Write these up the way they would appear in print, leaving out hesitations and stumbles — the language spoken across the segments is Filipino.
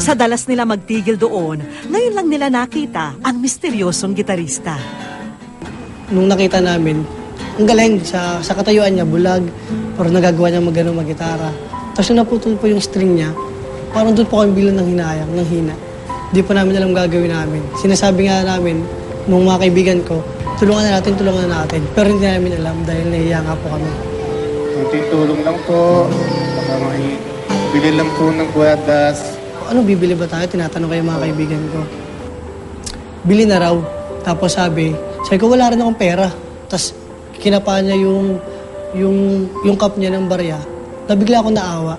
Sa dalas nila magtigil doon, ngayon lang nila nakita ang misteryosong gitarista. Nung nakita namin, ang galing sa katayuan niya, bulag, pero nagagawa niya mag-gitara. Tapos nung naputol po yung string niya, parang doon po kami bilang ng hinayang, ng hina. Di pa namin alam gagawin namin. Sinasabi nga namin, nung mga kaibigan ko, tulungan na natin. Pero hindi namin alam dahil nahiya nga po kami. Kunting tulong lang po. Baka bili lang po ng guwadas. Ano bibili ba tayo? Tinatanong kayo mga kaibigan ko. Bili na raw. Tapos sabi ko wala rin akong pera. Tapos kinapa niya yung cup niya ng barya. Nabigla ako naawa.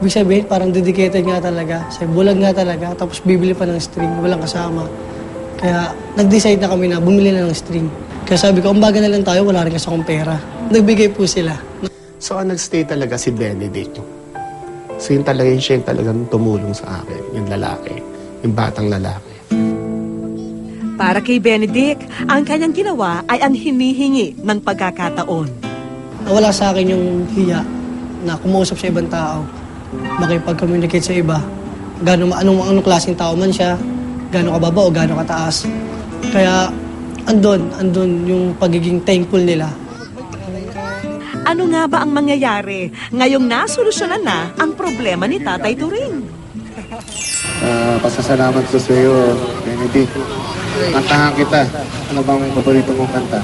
Ibig sabihin, parang dedicated nga talaga. Bulag nga talaga. Tapos bibili pa ng string. Walang kasama. Kaya nag-decide na kami na bumili na ng string. Kaya sabi ko, umbaga na lang tayo, wala rin kasi akong pera. Nagbigay po sila. So, nag-stay talaga si Benedict. So, yun talaga siya yung talagang tumulong sa akin. Yung lalaki. Yung batang lalaki. Para kay Benedict, ang kanyang ginawa ay ang hinihingi ng pagkakataon. Nawala sa akin yung hiya na kumusap sa ibang tao. Makipag-communicate sa iba. Anong klaseng tao man siya, gaano kababa o gaano kataas. Kaya andun yung pagiging thankful nila. Ano nga ba ang mangyayari ngayong nasolusyonan na ang problema ni Tatay Turing? Pasasalamat ko sa iyo, Benedict. Kantahan kita. Ano bang paborito mong kanta?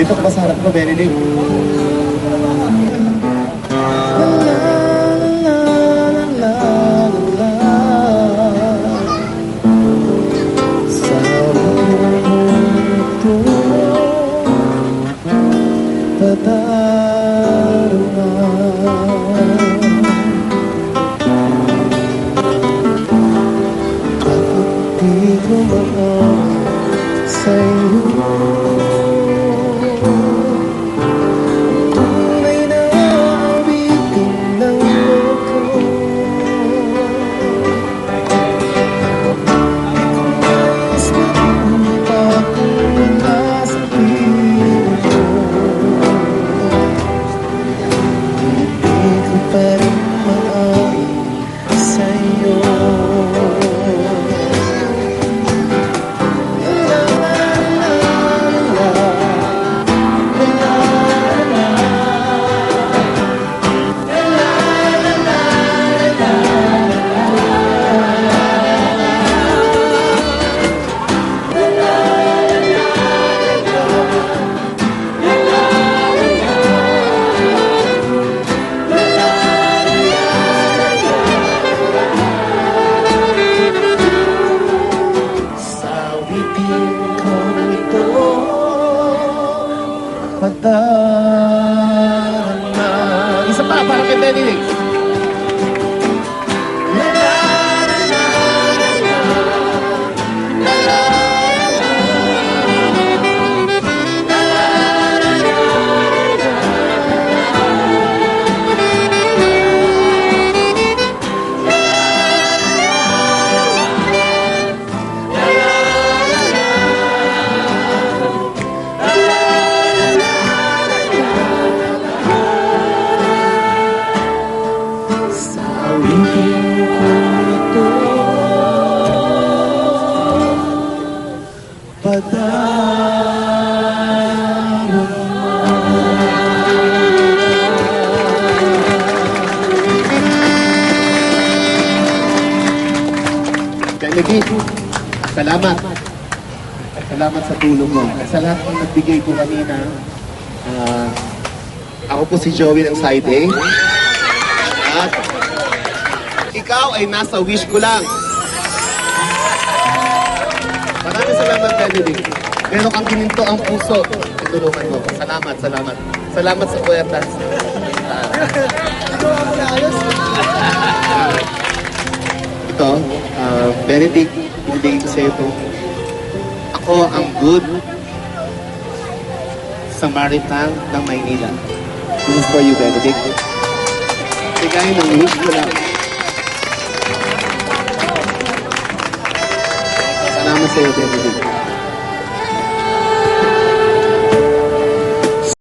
Dito ka ba sa harap ko, Benedict? Isa pa, para kay Benedict. Benedict, salamat. Salamat sa tulong mo. Sa lahat ng nagbigay po kanina, ako po si Joey ng Side A. At ikaw ay nasa wish ko lang. Maraming salamat, Benedict. Meron kang gininto ang puso. Tutulungan mo. Salamat, salamat. Salamat sa puwertas. Ito, Benedict, hindi ko sa'yo ito. Ako ang good Samaritan ng Maynila. This is for you, Benedict. Bigay ng wish ko lang. sa'yo, Benedict.